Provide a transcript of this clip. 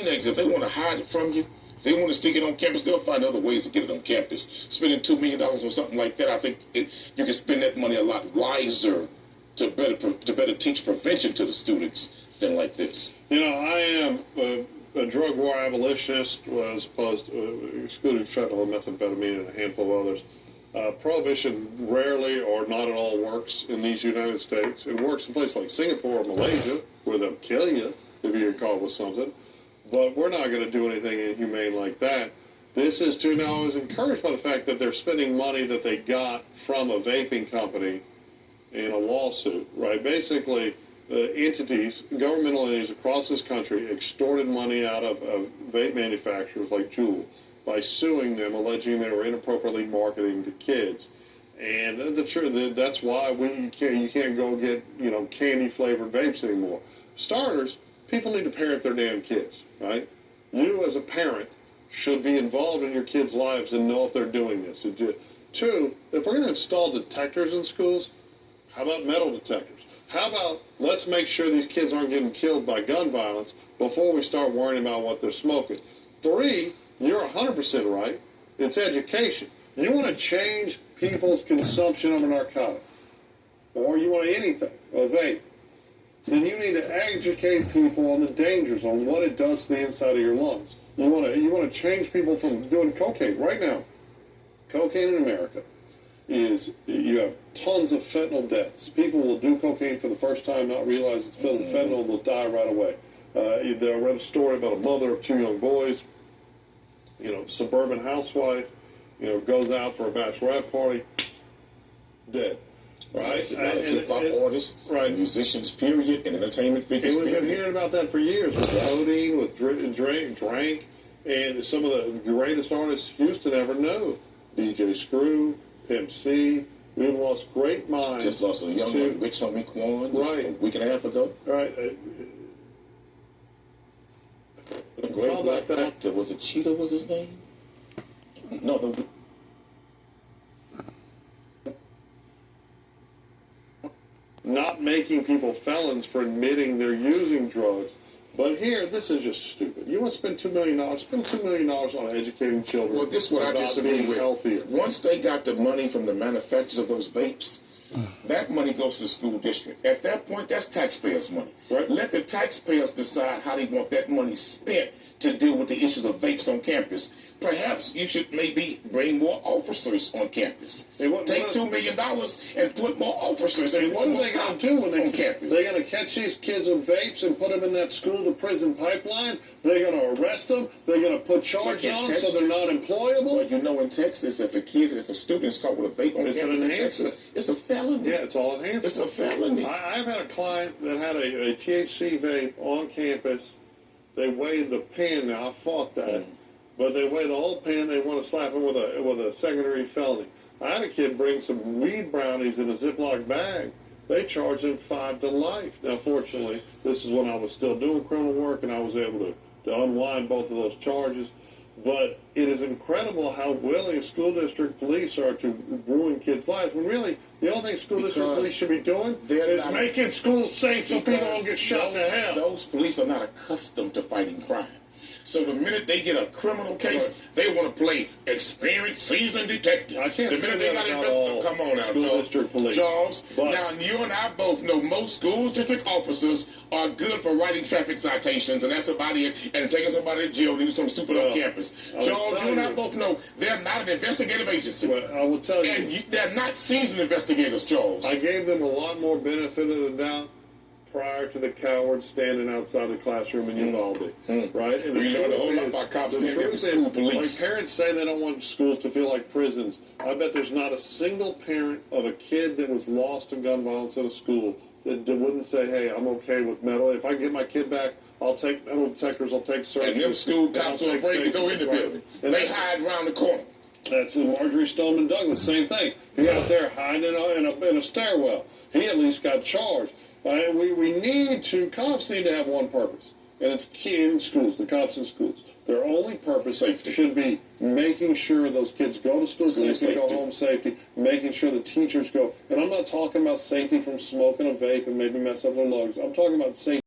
teenagers, if they want to hide it from you, if they want to stick it on campus, they'll find other ways to get it on campus. Spending $2 million on something like that, I think you can spend that money a lot wiser to better teach prevention to the students than like this. You know, I am a drug war abolitionist, as opposed to excluding fentanyl and methamphetamine and a handful of others. Prohibition rarely or not at all works in these United States. It works in places like Singapore or Malaysia, where they'll kill you if you get caught with something. But we're not going to do anything inhumane like that. This is to now, I was encouraged by the fact that they're spending money that they got from a vaping company in a lawsuit, right? Basically, entities, governmental entities across this country extorted money out of vape manufacturers like Juul by suing them, alleging they were inappropriately marketing to kids. And that's why you can't go get, candy-flavored vapes anymore. Starters, people need to parent their damn kids, right? You, as a parent, should be involved in your kids' lives and know if they're doing this. Two, if we're going to install detectors in schools, how about metal detectors? How about let's make sure these kids aren't getting killed by gun violence before we start worrying about what they're smoking? Three, you're 100% right. It's education. You want to change people's consumption of a narcotic, or you want anything, a vape, then you need to educate people on the dangers, on what it does to the inside of your lungs. You want to change people from doing cocaine. Right now, cocaine in America is, you have tons of fentanyl deaths. People will do cocaine for the first time, not realize it's filled with fentanyl, they'll die right away. I read a story about a mother of 2 young boys, suburban housewife, goes out for a bachelorette party, dead. Right? And hip-hop artists, right, musicians, period, and entertainment figures, and we've been hearing about that for years, with codeine, with drank, and some of the greatest artists Houston ever knew. DJ Screw, Pimp C. We've lost great minds. Just lost a young one, Rich Homie Quan, a week and a half ago. Right. The great black actor, was it Cheetah was his name? No, not making people felons for admitting they're using drugs. But here, this is just stupid. You want to spend $2 million? Spend $2 million on educating children. Well, this is what I disagree with. Healthier. Once they got the money from the manufacturers of those vapes, that money goes to the school district. At that point, that's taxpayers' money. Right? Let the taxpayers decide how they want that money spent to deal with the issues of vapes on campus. Perhaps you should maybe bring more officers on campus. Take $2 million and put more officers and what are they going to do when they on campus? They're going to catch these kids with vapes and put them in that school-to-prison pipeline? They're going to arrest them? They're going to put charges on them so they're not employable? Well, in Texas, if a student is caught with a vape on campus in Texas, it's a felony. Yeah, it's all enhancement. It's a felony. I've had a client that had a THC vape on campus. They weighed the pen. Now, I fought that. But they weigh the whole pen. They want to slap him with a secondary felony. I had a kid bring some weed brownies in a Ziploc bag. They charged him 5 to life. Now, fortunately, this is when I was still doing criminal work, and I was able to unwind both of those charges. But it is incredible how willing school district police are to ruin kids' lives. When really, the only thing school district police should be doing is making schools safe so people don't get shot to hell. Those police are not accustomed to fighting crime. So the minute they get a criminal case, they want to play experienced, seasoned detective. I can't the minute they got investment, come on now, Charles. Now, you and I both know most school district officers are good for writing traffic citations, and that's about it, and taking somebody to jail to do something stupid on campus. Charles, you and I both know they're not an investigative agency. Well, I will tell you. And they're not seasoned investigators, Charles. I gave them a lot more benefit of the doubt prior to the cowards standing outside the classroom in Uvalde, right? And we learned a whole lot about cops standing in school police. Like parents say they don't want schools to feel like prisons. I bet there's not a single parent of a kid that was lost in gun violence at a school that wouldn't say, hey, I'm okay with metal. If I get my kid back, I'll take metal detectors, I'll take searches. And them school cops are afraid to go in the building. And they hide around the corner. That's the Marjorie Stoneman Douglas, same thing. He out there hiding in a stairwell. He at least got charged. Cops need to have one purpose, and it's in schools, the cops in schools. Their only purpose should be making sure those kids go to school safely, go home safety, making sure the teachers go. And I'm not talking about safety from smoking a vape and maybe mess up their lungs. I'm talking about safety.